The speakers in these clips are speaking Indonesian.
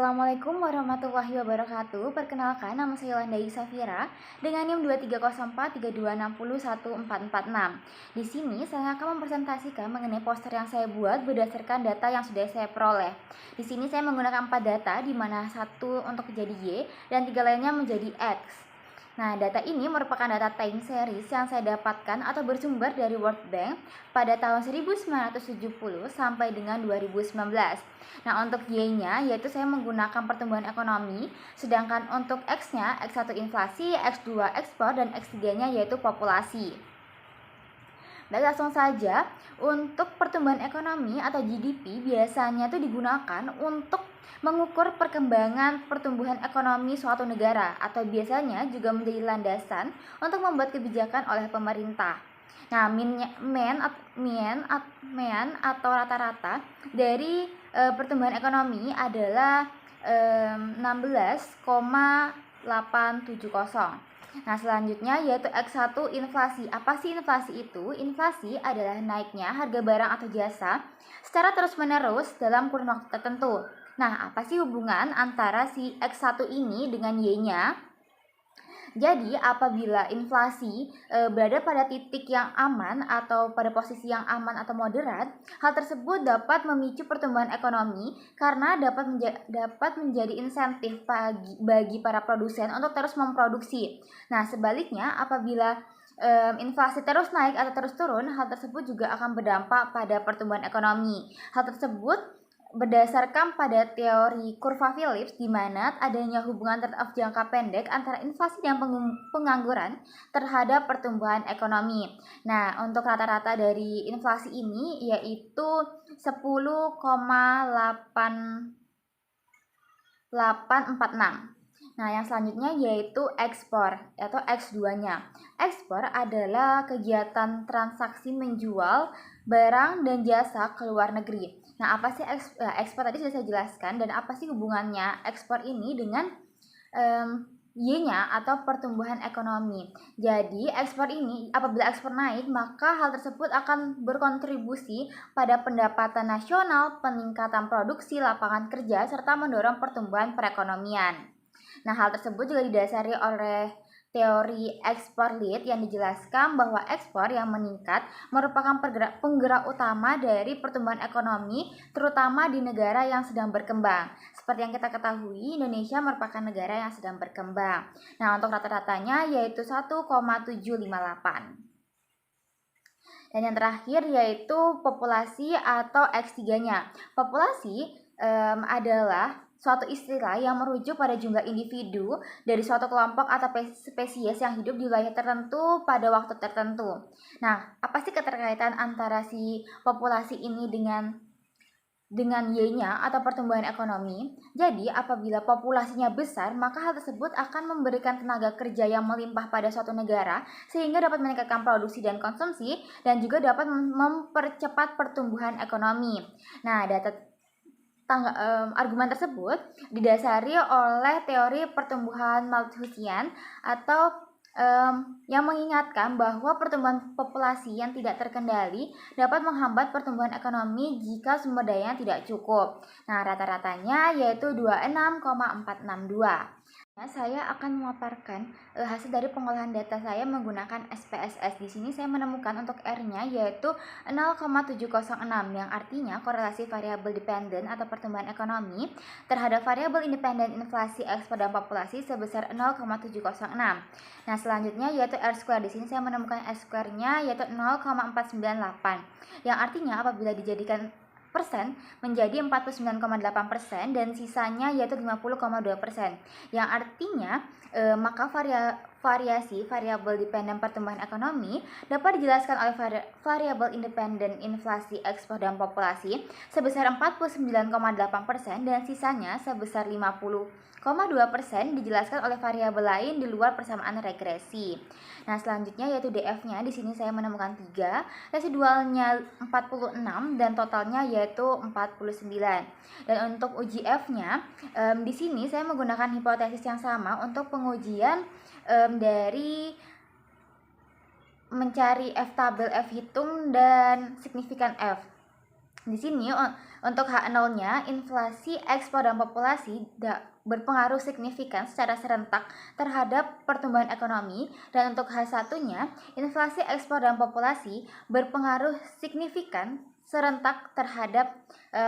Assalamualaikum warahmatullahi wabarakatuh. Perkenalkan, nama saya Landai Safira dengan NIM 230432601446. Di sini saya akan mempresentasikan mengenai poster yang saya buat berdasarkan data yang sudah saya peroleh. Di sini saya menggunakan 4 data, di mana 1 untuk menjadi Y dan 3 lainnya menjadi X. Nah, data ini merupakan data time series yang saya dapatkan atau bersumber dari World Bank pada tahun 1970 sampai dengan 2019. Nah, untuk Y-nya yaitu saya menggunakan pertumbuhan ekonomi, sedangkan untuk X-nya, X1 inflasi, X2 ekspor, dan X3-nya yaitu populasi. Baik, langsung saja. Untuk pertumbuhan ekonomi atau GDP biasanya itu digunakan untuk mengukur perkembangan pertumbuhan ekonomi suatu negara atau biasanya juga menjadi landasan untuk membuat kebijakan oleh pemerintah. Nah, mean atau rata-rata dari pertumbuhan ekonomi adalah 16,870. Nah, selanjutnya yaitu X1 inflasi. Apa sih inflasi itu? Inflasi adalah naiknya harga barang atau jasa secara terus-menerus dalam kurun waktu tertentu. Nah, apa sih hubungan antara si X1 ini dengan Y-nya? Jadi, apabila inflasi berada pada titik yang aman atau pada posisi yang aman atau moderat, hal tersebut dapat memicu pertumbuhan ekonomi karena dapat menjadi insentif bagi para produsen untuk terus memproduksi. Nah, sebaliknya apabila inflasi terus naik atau terus turun, hal tersebut juga akan berdampak pada pertumbuhan ekonomi. Hal tersebut berdasarkan pada teori kurva Phillips, di mana adanya hubungan trade-off jangka pendek antara inflasi dan pengangguran terhadap pertumbuhan ekonomi. Nah, untuk rata-rata dari inflasi ini yaitu 10,846. Nah, yang selanjutnya yaitu ekspor atau X2-nya. Ekspor adalah kegiatan transaksi menjual barang dan jasa ke luar negeri. Nah, apa sih ekspor tadi sudah saya jelaskan, dan apa sih hubungannya ekspor ini dengan Y-nya atau pertumbuhan ekonomi. Jadi, ekspor ini apabila ekspor naik, maka hal tersebut akan berkontribusi pada pendapatan nasional, peningkatan produksi, lapangan kerja, serta mendorong pertumbuhan perekonomian. Nah, hal tersebut juga didasari oleh teori ekspor lead yang dijelaskan bahwa ekspor yang meningkat merupakan penggerak utama dari pertumbuhan ekonomi, terutama di negara yang sedang berkembang. Seperti yang kita ketahui, Indonesia merupakan negara yang sedang berkembang. Nah, untuk rata-ratanya yaitu 1,758. Dan yang terakhir yaitu populasi atau X3-nya. Populasi adalah suatu istilah yang merujuk pada jumlah individu dari suatu kelompok atau spesies yang hidup di wilayah tertentu pada waktu tertentu. Nah, apa sih keterkaitan antara si populasi ini dengan Y-nya atau pertumbuhan ekonomi? Jadi, apabila populasinya besar, maka hal tersebut akan memberikan tenaga kerja yang melimpah pada suatu negara sehingga dapat meningkatkan produksi dan konsumsi dan juga dapat mempercepat pertumbuhan ekonomi. Nah, argumen tersebut didasari oleh teori pertumbuhan Malthusian atau yang mengingatkan bahwa pertumbuhan populasi yang tidak terkendali dapat menghambat pertumbuhan ekonomi jika sumber daya tidak cukup. Nah, rata-ratanya yaitu 26,462. Saya akan memaparkan hasil dari pengolahan data saya menggunakan SPSS. Di sini saya menemukan untuk R-nya yaitu 0,706, yang artinya korelasi variabel dependen atau pertumbuhan ekonomi terhadap variabel independen inflasi, ekspor, dan populasi sebesar 0,706. Nah, selanjutnya yaitu R-square. Di sini saya menemukan R-square-nya yaitu 0,498, yang artinya apabila dijadikan persen menjadi 49,8% dan sisanya yaitu 50,2%, yang artinya maka variasi variabel dependen pertumbuhan ekonomi dapat dijelaskan oleh variabel independen inflasi, ekspor, dan populasi sebesar 49,8% dan sisanya sebesar 50,2% dijelaskan oleh variabel lain di luar persamaan regresi. Nah, selanjutnya yaitu DF-nya. Di sini saya menemukan 3, residualnya 46 dan totalnya yaitu 49. Dan untuk uji F-nya di sini saya menggunakan hipotesis yang sama untuk pengujian dari mencari F tabel, F hitung, dan signifikan F. Di sini untuk H0-nya, inflasi ekspor dan populasi berpengaruh signifikan secara serentak terhadap pertumbuhan ekonomi, dan untuk H1-nya, inflasi ekspor dan populasi berpengaruh signifikan serentak terhadap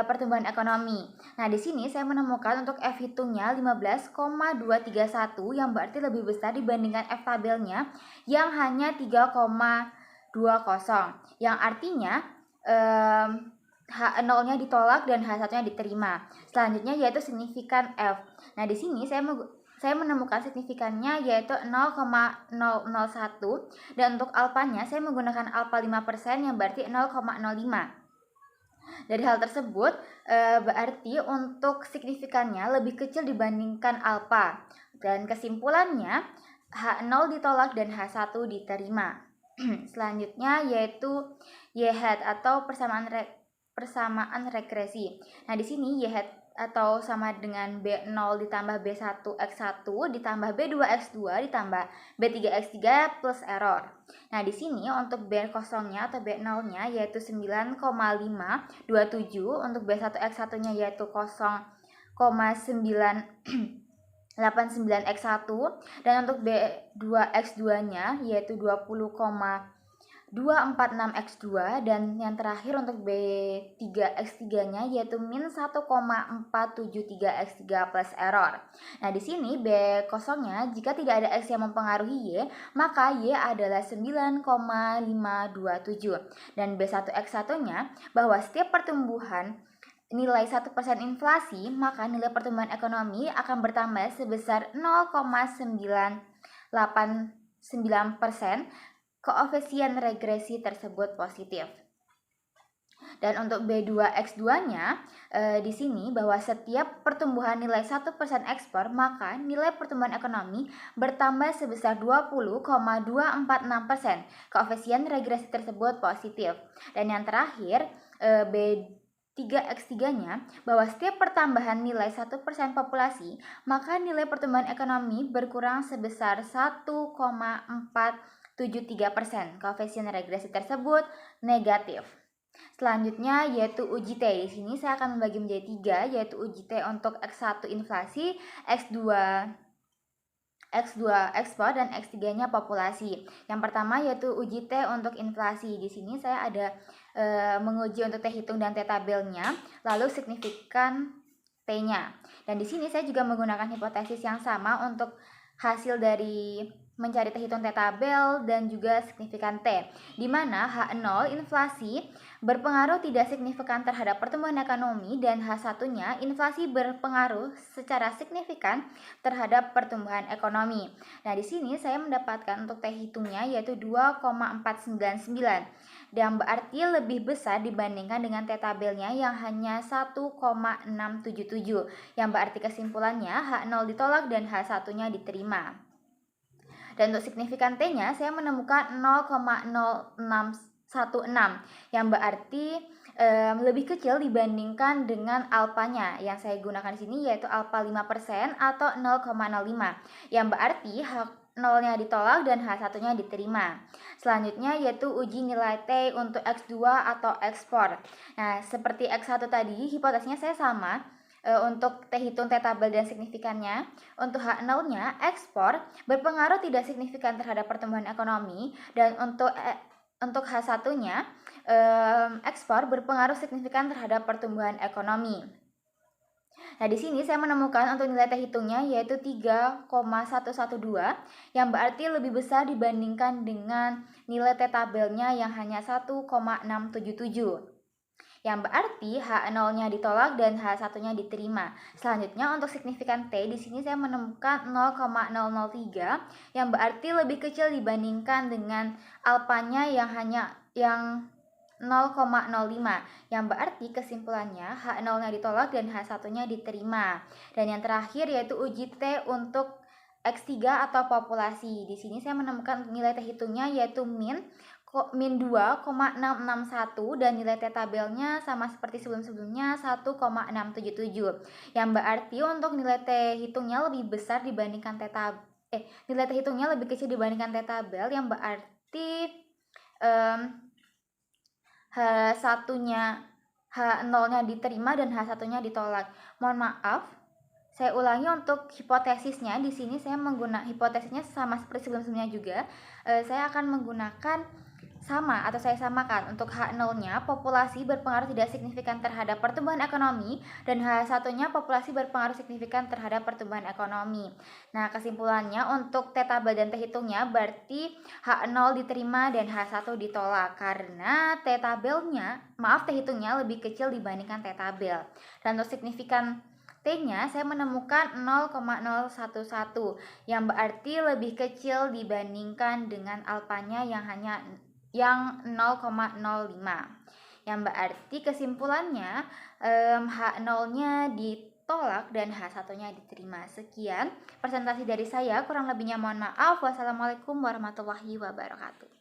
pertumbuhan ekonomi. Nah, di sini saya menemukan untuk F hitungnya 15,231 yang berarti lebih besar dibandingkan F tabelnya yang hanya 3,20, yang artinya H0-nya ditolak dan H1-nya diterima. Selanjutnya yaitu signifikan F. Nah, di sini saya menemukan signifikannya yaitu 0,001, dan untuk alfanya saya menggunakan alfa 5% yang berarti 0,05. Dari hal tersebut berarti untuk signifikannya lebih kecil dibandingkan alfa, dan kesimpulannya H0 ditolak dan H1 diterima. Selanjutnya yaitu Y-hat atau persamaan regresi. Nah, di sini Y-hat atau sama dengan B0 ditambah B1 X1 ditambah B2 X2 ditambah B3 X3 plus error. Nah, di sini untuk B kosongnya atau B0-nya yaitu 9,527, untuk B1 X1-nya yaitu 0,989 X1, dan untuk B2 X2-nya yaitu 20,246 X2, dan yang terakhir untuk B3 X3-nya yaitu min 1,473 X3 plus error. Nah, di sini B kosongnya jika tidak ada X yang mempengaruhi Y, maka Y adalah 9,527, dan B1 X1-nya bahwa setiap pertumbuhan nilai 1% inflasi, maka nilai pertumbuhan ekonomi akan bertambah sebesar 0,989%. Koefisien regresi tersebut positif. Dan untuk B2X2-nya di sini bahwa setiap pertumbuhan nilai 1% ekspor, maka nilai pertumbuhan ekonomi bertambah sebesar 20,246%. Koefisien regresi tersebut positif. Dan yang terakhir B3X3-nya bahwa setiap pertambahan nilai 1% populasi, maka nilai pertumbuhan ekonomi berkurang sebesar 1,473%. Koefisien regresi tersebut negatif. Selanjutnya yaitu uji T. Di sini saya akan membagi menjadi 3, yaitu uji T untuk X1 inflasi, X2 ekspor, dan X3-nya populasi. Yang pertama yaitu uji T untuk inflasi. Di sini saya ada menguji untuk T hitung dan T tabelnya, lalu signifikan T-nya. Dan di sini saya juga menggunakan hipotesis yang sama untuk hasil dari mencari T hitung T tabel dan juga signifikan T, di mana H0 inflasi berpengaruh tidak signifikan terhadap pertumbuhan ekonomi, dan H1-nya inflasi berpengaruh secara signifikan terhadap pertumbuhan ekonomi. Nah, di sini saya mendapatkan untuk T hitungnya yaitu 2,499, yang berarti lebih besar dibandingkan dengan T tabelnya yang hanya 1,677, yang berarti kesimpulannya H0 ditolak dan H1-nya diterima. Dan untuk signifikan T-nya saya menemukan 0,0616, yang berarti lebih kecil dibandingkan dengan alfanya yang saya gunakan di sini yaitu alfa 5% atau 0,05, yang berarti H0-nya ditolak dan H1-nya diterima. Selanjutnya yaitu uji nilai T untuk X2 atau ekspor. Nah, seperti X1 tadi, hipotesisnya saya sama. Untuk T hitung T tabel dan signifikannya, untuk H0-nya ekspor berpengaruh tidak signifikan terhadap pertumbuhan ekonomi, dan untuk H1-nya ekspor berpengaruh signifikan terhadap pertumbuhan ekonomi. Nah, di sini saya menemukan untuk nilai T hitungnya yaitu 3,112, yang berarti lebih besar dibandingkan dengan nilai T tabelnya yang hanya 1,677. Yang berarti H0-nya ditolak dan H1-nya diterima. Selanjutnya untuk signifikan T, di sini saya menemukan 0,003, yang berarti lebih kecil dibandingkan dengan alfanya yang 0,05, yang berarti kesimpulannya H0-nya ditolak dan H1-nya diterima. Dan yang terakhir yaitu uji T untuk X3 atau populasi. Di sini saya menemukan nilai T hitungnya yaitu min 2,661, dan nilai T tabelnya sama seperti sebelum-sebelumnya 1,677, yang berarti untuk nilai T hitungnya lebih besar dibandingkan nilai T hitungnya lebih kecil dibandingkan T tabel, yang berarti H1-nya H0-nya diterima dan H1-nya ditolak. Mohon maaf, saya ulangi untuk hipotesisnya. Di sini saya menggunakan hipotesisnya sama seperti sebelum-sebelumnya juga. Saya akan menggunakan sama atau saya samakan. Untuk H0-nya populasi berpengaruh tidak signifikan terhadap pertumbuhan ekonomi dan H1-nya populasi berpengaruh signifikan terhadap pertumbuhan ekonomi. Nah, kesimpulannya untuk T tabel dan T hitungnya berarti H0 diterima dan H1 ditolak karena T hitungnya lebih kecil dibandingkan T tabel. Dan untuk signifikan T-nya saya menemukan 0,011 yang berarti lebih kecil dibandingkan dengan alfanya yang 0,05. Yang berarti kesimpulannya H0-nya ditolak dan H1-nya diterima. Sekian presentasi dari saya, kurang lebihnya mohon maaf. Wassalamualaikum warahmatullahi wabarakatuh.